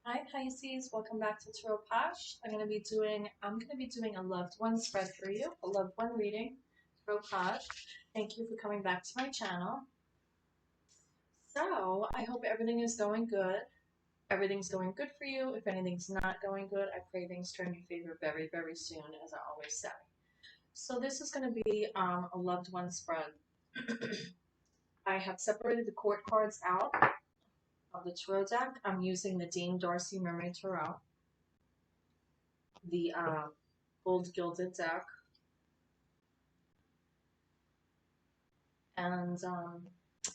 Hi Pisces, welcome back to Tarot POSH. I'm gonna be doing a loved one spread for you, a loved one reading, Tarot POSH. Thank you for coming back to my channel. So I hope everything is going good. Everything's going good for you. If anything's not going good, I pray things turn in your favor very, very soon, as I always say. So this is gonna be a loved one spread. I have separated the court cards out of the tarot deck. I'm using the Dame Darcy Mermaid Tarot, the gold gilded deck, and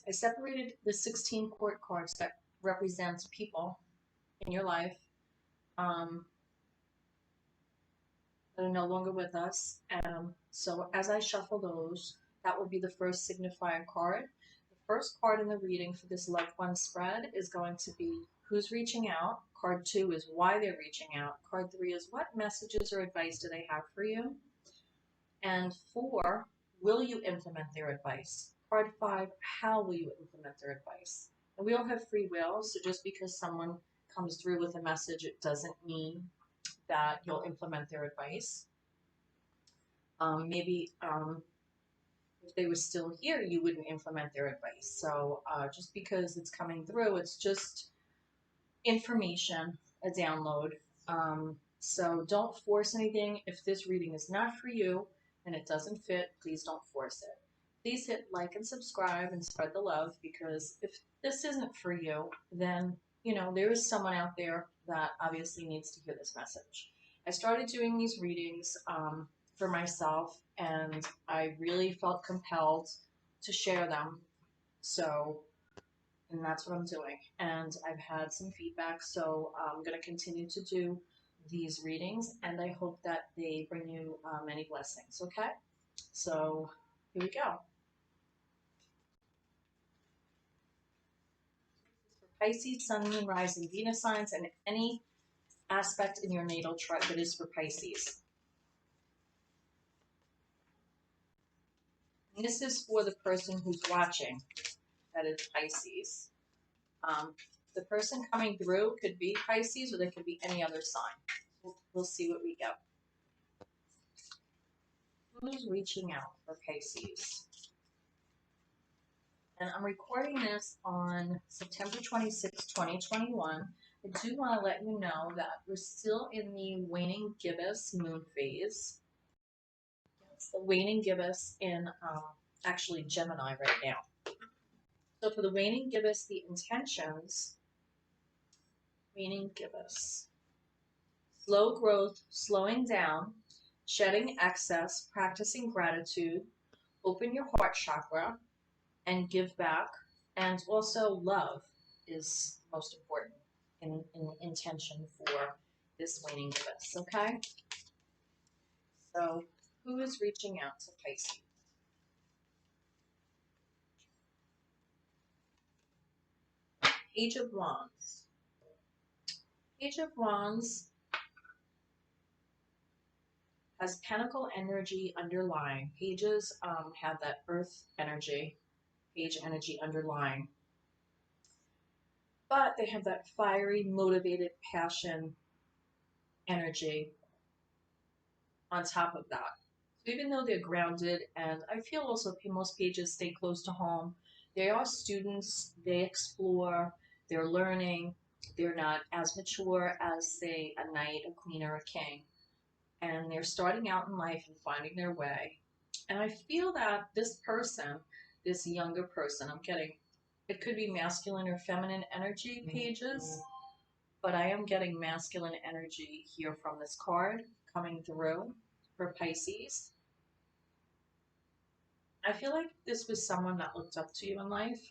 I separated the 16 court cards that represent people in your life that are no longer with us. So as I shuffle those, that will be the first signifier card. The first card in the reading for this loved one spread is going to be who's reaching out. Card 2 is why they're reaching out. Card 3 is what messages or advice do they have for you. And 4, will you implement their advice? Card 5, how will you implement their advice? And we all have free will, so just because someone comes through with a message, it doesn't mean that you'll implement their advice. Maybe if they were still here, you wouldn't implement their advice. So just because it's coming through, it's just information, a download. So don't force anything. If this reading is not for you and it doesn't fit, please don't force it. Please hit like and subscribe and spread the love, because if this isn't for you, then there is someone out there that obviously needs to hear this message. I started doing these readings for myself, and I really felt compelled to share them. So, and that's what I'm doing. And I've had some feedback, so I'm going to continue to do these readings, and I hope that they bring you many blessings. Okay? So, here we go. For Pisces, Sun, Moon, Rising, Venus signs, and any aspect in your natal chart that is for Pisces. And this is for the person who's watching, that is Pisces. The person coming through could be Pisces, or they could be any other sign. We'll see what we get. Who's reaching out for Pisces? And I'm recording this on September 26, 2021. I do want to let you know that we're still in the waning gibbous moon phase. It's the waning gibbous in actually Gemini right now. So for the waning gibbous, the intentions, waning gibbous, slow growth, slowing down, shedding excess, practicing gratitude, open your heart chakra, and give back. And also love is most important in intention for this waning gibbous, okay? So who is reaching out to Pisces? Page of Wands. Page of Wands has Pentacle energy underlying. Pages have that Earth energy, page energy underlying. But they have that fiery, motivated passion energy on top of that. So even though they're grounded, and I feel also most pages stay close to home, they are students, they explore, they're learning, they're not as mature as, say, a knight, a queen, or a king. And they're starting out in life and finding their way. And I feel that this person, this younger person, I'm getting, it could be masculine or feminine energy pages, but I am getting masculine energy here from this card coming through for Pisces. I feel like this was someone that looked up to you in life.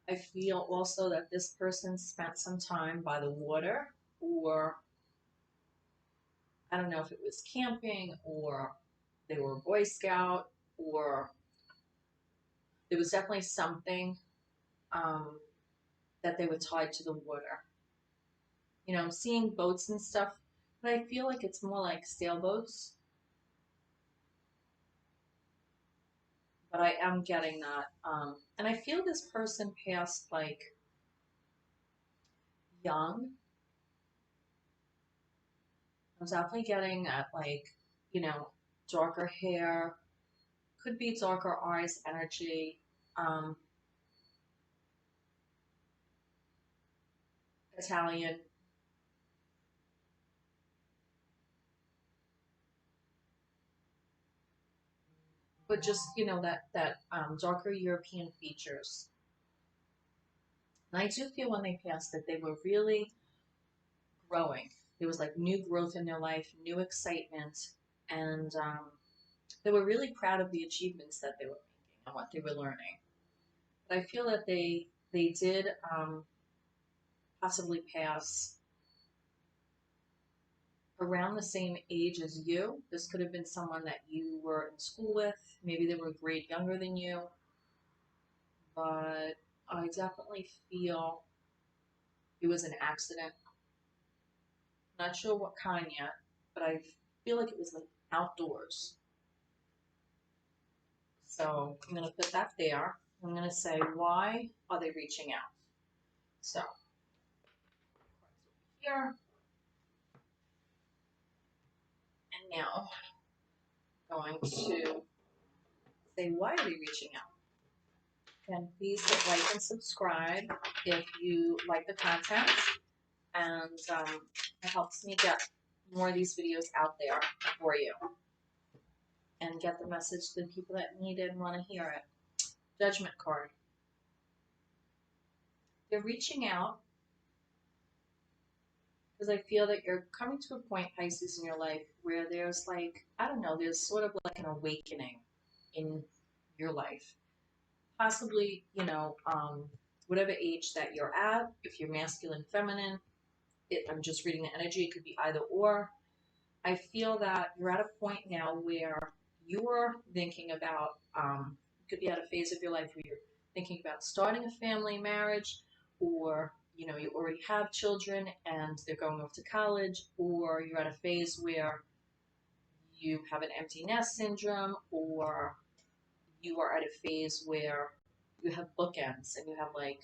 I feel also that this person spent some time by the water, or I don't know if it was camping, or they were a Boy Scout, or there was definitely something that they were tied to the water. I'm seeing boats and stuff, but I feel like it's more like sailboats. But I am getting that. And I feel this person passed, like, young. I was definitely getting at like, you know, darker hair, could be darker eyes energy, um, Italian, but just, you know, that darker European features. And I do feel when they passed that they were really growing. There was like new growth in their life, new excitement, and they were really proud of the achievements that they were making and what they were learning. But I feel that they did possibly pass around the same age as you. This could have been someone that you were in school with. Maybe they were a grade younger than you, but I definitely feel it was an accident. Not sure what kind yet, but I feel like it was like outdoors. So I'm going to put that there. I'm going to say, why are they reaching out? So here and now, going to say, why are they reaching out? And please hit like and subscribe if you like the content, and it helps me get more of these videos out there for you and get the message to the people that need it and want to hear it. Judgment card. They're reaching out because I feel that you're coming to a point, Pisces, in your life where there's like, I don't know, there's sort of like an awakening in your life. Possibly, you know, whatever age that you're at, if you're masculine, feminine, I'm just reading the energy, it could be either or. I feel that you're at a point now where you're thinking about, you could be at a phase of your life where you're thinking about starting a family, marriage, or you know you already have children and they're going off to college, or you're at a phase where you have an empty nest syndrome, or you are at a phase where you have bookends and you have like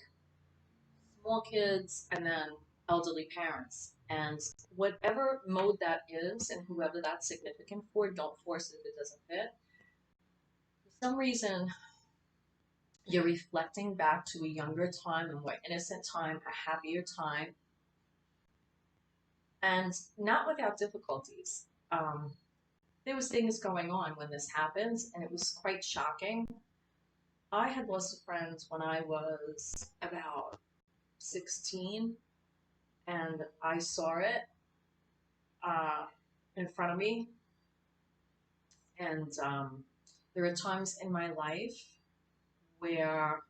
small kids and then elderly parents. And whatever mode that is, and whoever that's significant for, don't force it if it doesn't fit. For some reason, you're reflecting back to a younger time, a more innocent time, a happier time, and not without difficulties. There was things going on when this happened, and it was quite shocking. I had lost a friend when I was about 16, and I saw it uh, in front of me. And there are times in my life where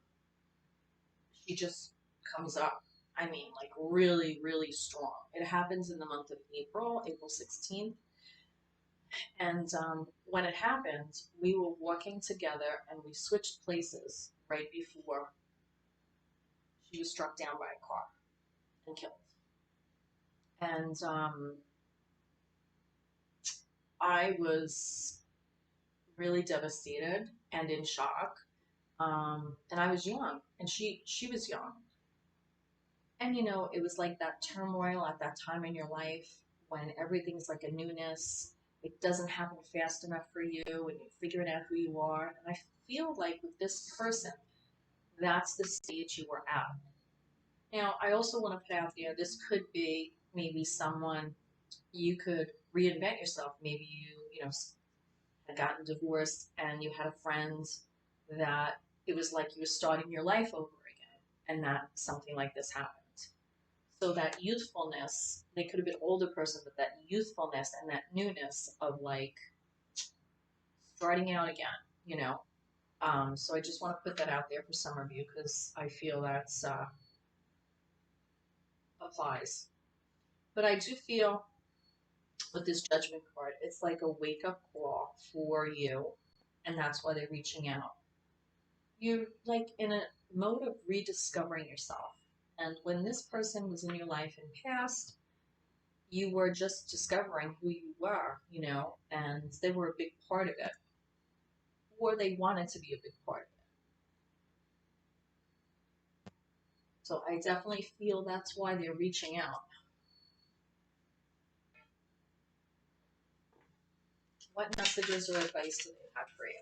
she just comes up. I mean, like really, really strong. It happens in the month of April, April 16th. And when it happened, we were walking together and we switched places right before she was struck down by a car and killed. And I was really devastated and in shock. And I was young, and she was young. And you know, it was like that turmoil at that time in your life when everything's like a newness. It doesn't happen fast enough for you, and you're figuring out who you are. And I feel like with this person, that's the stage you were at. Now, I also want to put out there, this could be maybe someone you could reinvent yourself. Maybe you know, had gotten divorced and you had a friend that it was like you were starting your life over again, and that something like this happened. So that youthfulness, they could have been an older person, but that youthfulness and that newness of like starting out again, you know. So I just want to put that out there for some of you because I feel that's applies. But I do feel with this judgment card, it's like a wake up call for you, and that's why they're reaching out. You're like in a mode of rediscovering yourself. And when this person was in your life in past, you were just discovering who you were, you know, and they were a big part of it, or they wanted to be a big part of So I definitely feel that's why they're reaching out. What messages or advice do they have for you?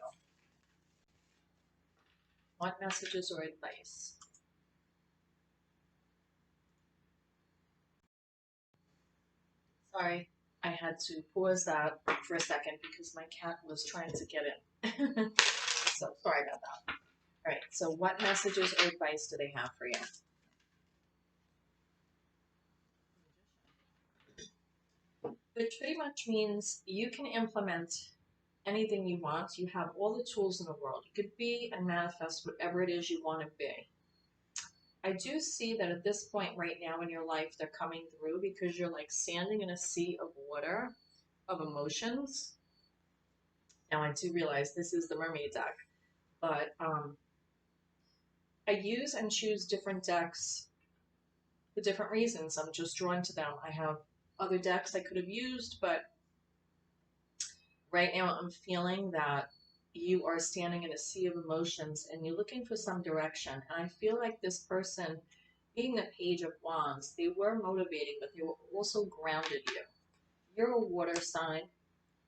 What messages or advice? Sorry, I had to pause that for a second because my cat was trying to get in. So sorry about that. All right, so what messages or advice do they have for you? Which pretty much means you can implement anything you want. You have all the tools in the world. You could be and manifest whatever it is you want to be. I do see that at this point right now in your life, they're coming through because you're like standing in a sea of water of emotions. Now, I do realize this is the mermaid deck, but I use and choose different decks for different reasons. I'm just drawn to them. I have other decks I could have used, but right now I'm feeling that you are standing in a sea of emotions and you're looking for some direction. And I feel like this person, being the Page of Wands, they were motivating, but they were also grounded you. You're a water sign,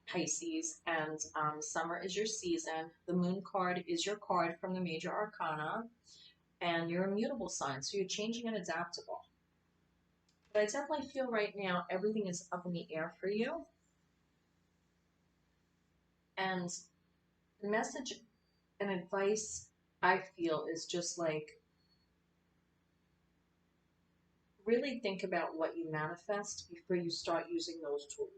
Pisces, and summer is your season. The moon card is your card from the major arcana, and you're a mutable sign, so you're changing and adaptable. But I definitely feel right now everything is up in the air for you. And the message and advice I feel is just like really think about what you manifest before you start using those tools.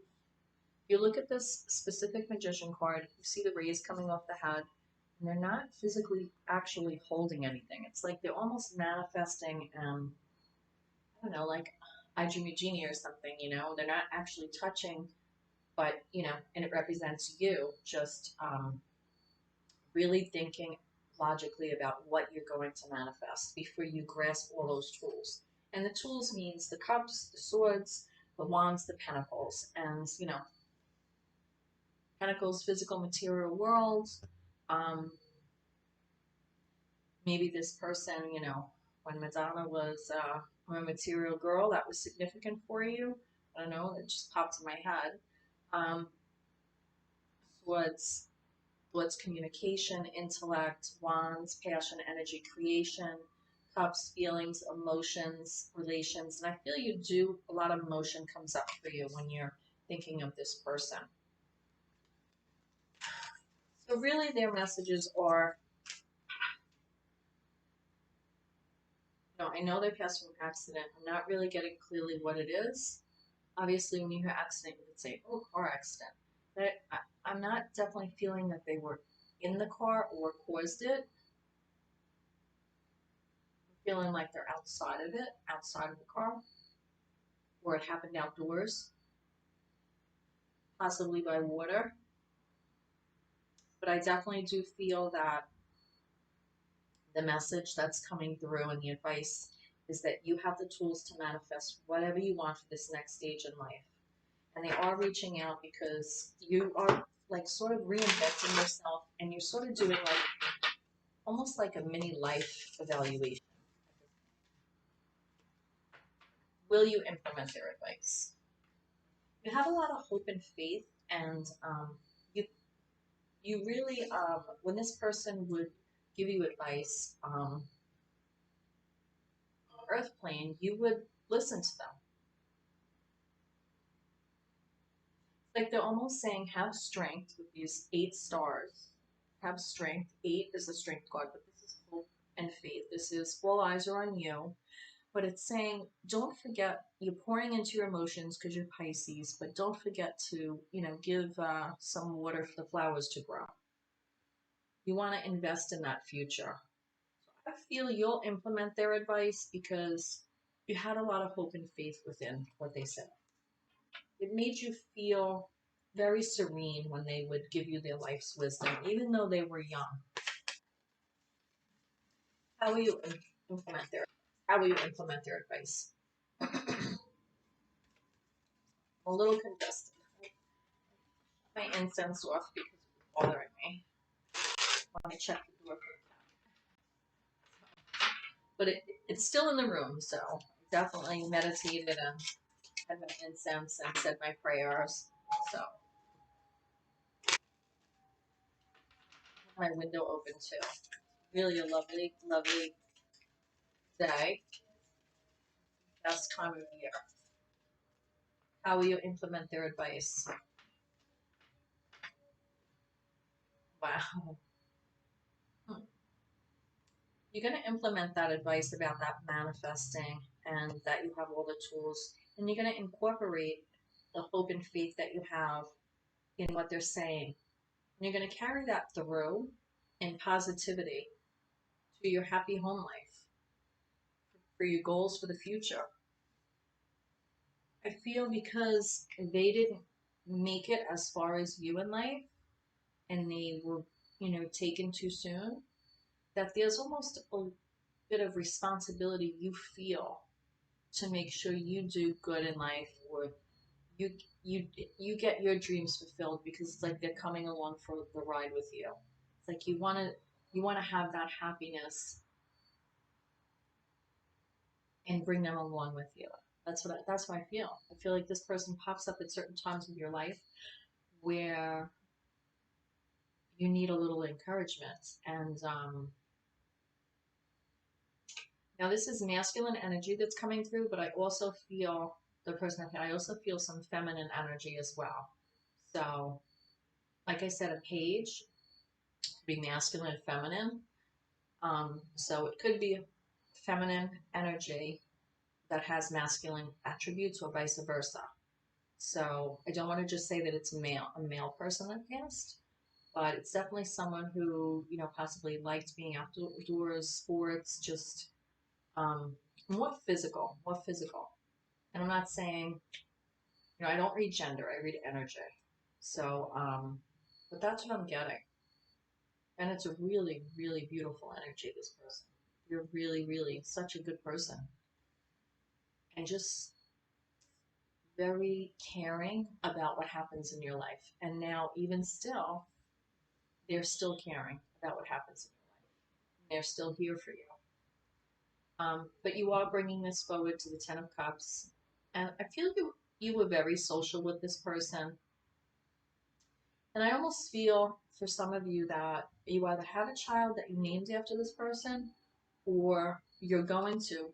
You look at this specific magician card, you see the rays coming off the head, and they're not physically actually holding anything. It's like they're almost manifesting, I don't know, like I Dream a Genie or something, you know? They're not actually touching, but, you know, and it represents you just really thinking logically about what you're going to manifest before you grasp all those tools. And the tools means the cups, the swords, the wands, the pentacles, and, you know, pentacles, physical material world. Um, Maybe this person, you know, when Madonna was a material girl, that was significant for you. I don't know, it just popped in my head. Um, what's communication, intellect, wands, passion, energy, creation, cups, feelings, emotions, relations. And I feel you do, a lot of emotion comes up for you when you're thinking of this person. So really their messages are, you know, I know they passed from an accident. I'm not really getting clearly what it is. Obviously, when you hear accident, you could say, oh, car accident. But I'm not definitely feeling that they were in the car or caused it. I'm feeling like they're outside of it, outside of the car, or it happened outdoors, possibly by water. But I definitely do feel that the message that's coming through and the advice is that you have the tools to manifest whatever you want for this next stage in life. And they are reaching out because you are like sort of reinventing yourself and you're sort of doing like almost like a mini life evaluation. Will you implement their advice? You have a lot of hope and faith, and you you really when this person would give you advice on the earth plane, you would listen to them. Like they're almost saying, have strength with these 8 stars. Have strength. 8 is a strength card, but this is hope and faith. This is all eyes are on you. But it's saying, don't forget, you're pouring into your emotions because you're Pisces, but don't forget to, you know, give some water for the flowers to grow. You want to invest in that future. I feel you'll implement their advice because you had a lot of hope and faith within what they said. It made you feel very serene when they would give you their life's wisdom, even though they were young. How will you implement their How will you implement their advice? A little congested. My incense off because it was bothering me. When I checked the door for the cat. But It's still in the room, so definitely meditated and had my incense and said my prayers. So my window open too. Really a lovely, lovely day. Best time of year. How will you implement their advice? Wow. Hmm. You're going to implement that advice about that manifesting and that you have all the tools, and you're going to incorporate the hope and faith that you have in what they're saying. And you're going to carry that through in positivity to your happy home life, for your goals for the future. I feel because they didn't make it as far as you in life and they were, taken too soon, that there's almost a bit of responsibility you feel to make sure you do good in life, or you you you get your dreams fulfilled, because it's like they're coming along for the ride with you. It's like you want to have that happiness and bring them along with you. That's what I feel. I feel like this person pops up at certain times of your life where you need a little encouragement. And now this is masculine energy that's coming through, but I also feel the person I also feel some feminine energy as well. So, like I said, a page could be masculine and feminine. So it could be feminine energy that has masculine attributes, or vice versa. So I don't want to just say that it's a male person that passed, but it's definitely someone who, possibly liked being outdoors, sports, just um, more physical. And I'm not saying, I don't read gender, I read energy. So, but that's what I'm getting. And it's a really, really beautiful energy, this person. You're really, really such a good person. And just very caring about what happens in your life. And now, even still, they're still caring about what happens in your life. They're still here for you. But you are bringing this forward to the Ten of Cups. And I feel you were very social with this person. And I almost feel for some of you that you either have a child that you named after this person, or you're going to,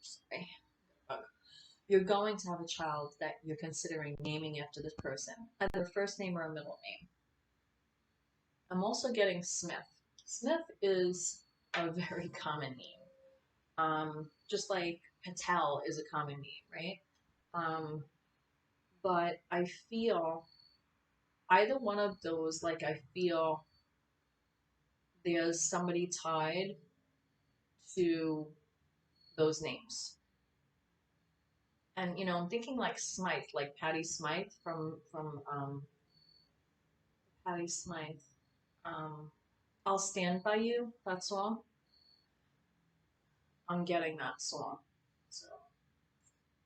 sorry, you're going to have a child that you're considering naming after this person, either a first name or a middle name. I'm also getting Smith. Smith is a very common name. Just like Patel is a common name, right? But I feel either one of those, like I feel there's somebody tied to those names. And I'm thinking like Smythe, like Patty Smythe from Patty Smythe. I'll stand by you. That song. I'm getting that song. So,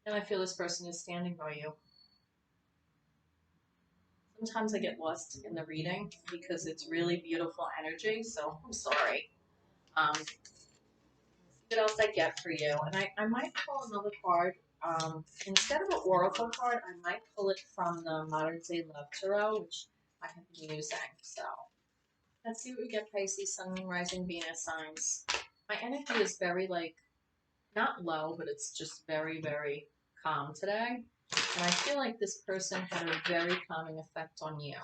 and I feel this person is standing by you. Sometimes I get lost in the reading because it's really beautiful energy. So I'm sorry. What else I get for you? And I might pull another card. Instead of an oracle card, I might pull it from the Modern Day Love Tarot, which I have been using. So let's see what we get, Pisces, Sun, Moon, Rising, Venus signs. My energy is very, not low, but it's just very, very calm today. And I feel like this person had a very calming effect on you.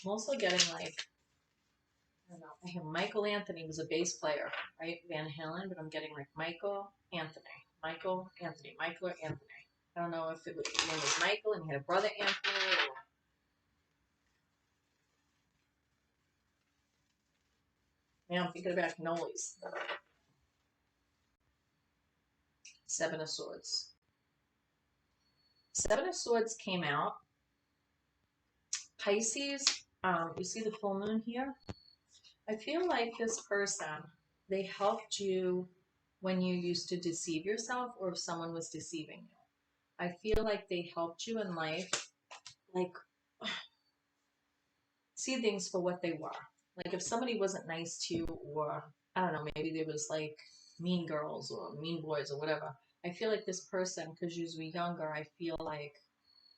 I'm also getting I don't know, I have Michael Anthony was a bass player, right? Van Halen, but I'm getting Michael Anthony. Michael Anthony. Michael or Anthony. I don't know if his name was Michael and he had a brother Anthony, or now I'm thinking about cannolis. Seven of Swords. Seven of Swords came out. Pisces, you see the full moon here? I feel like this person, they helped you when you used to deceive yourself, or if someone was deceiving you. I feel like they helped you in life, like see things for what they were. Like if somebody wasn't nice to you, or I don't know, maybe there was like mean girls or mean boys or whatever. I feel like this person, because you were younger, I feel like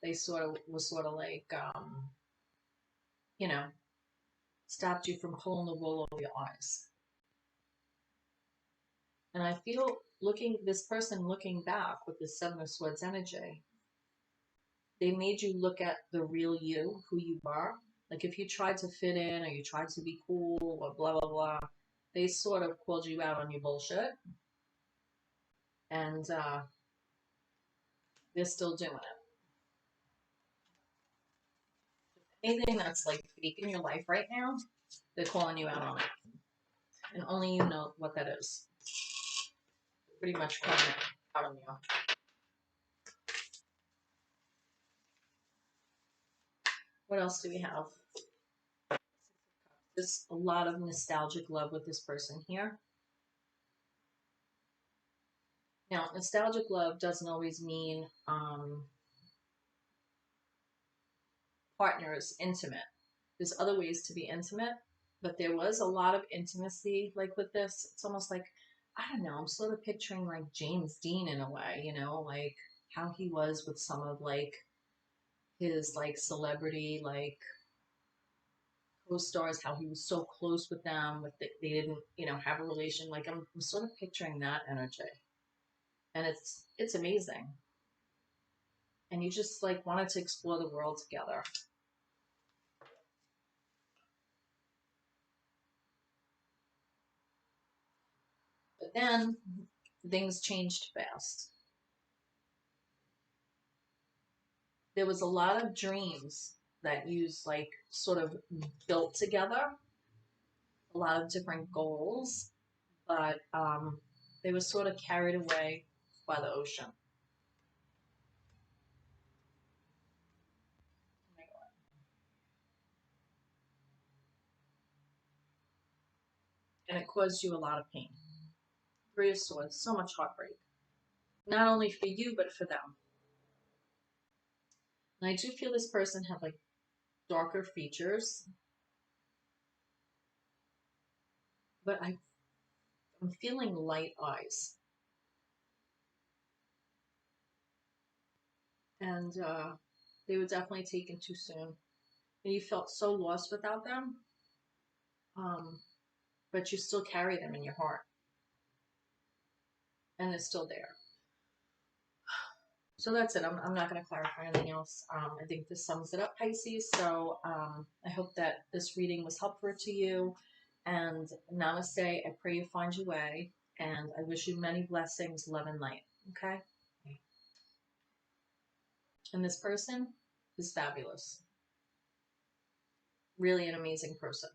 they sort of was sort of like, you know, stopped you from pulling the wool over your eyes. And I feel this person looking back with the Seven of Swords energy, they made you look at the real you, who you are. Like if you tried to fit in or you tried to be cool or blah, blah, blah, they sort of called you out on your bullshit. And they're still doing it. Anything that's like fake in your life right now, they're calling you out on it. And only you know what that is. Pretty much calling it out on you. What else do we have? There's a lot of nostalgic love with this person here. Now, nostalgic love doesn't always mean partners intimate. There's other ways to be intimate, but there was a lot of intimacy like with this. It's almost like, I don't know, I'm sort of picturing like James Dean in a way, you know, like how he was with some of like his like celebrity like co-stars, how he was so close with them, but they didn't, you know, have a relation. Like I'm sort of picturing that energy, and it's amazing. And you just like wanted to explore the world together. But then things changed fast. There was a lot of dreams that you like sort of built together, a lot of different goals, but they were sort of carried away by the ocean. And it caused you a lot of pain. Three of Swords, so much heartbreak. Not only for you, but for them. And I do feel this person had like darker features, but I'm feeling light eyes. And they were definitely taken too soon. And you felt so lost without them, um, but you still carry them in your heart. And they're still there. So that's it. I'm not going to clarify anything else. I think this sums it up, Pisces. So I hope that this reading was helpful to you. And namaste. I pray you find your way. And I wish you many blessings, love, and light. Okay? And this person is fabulous. Really an amazing person.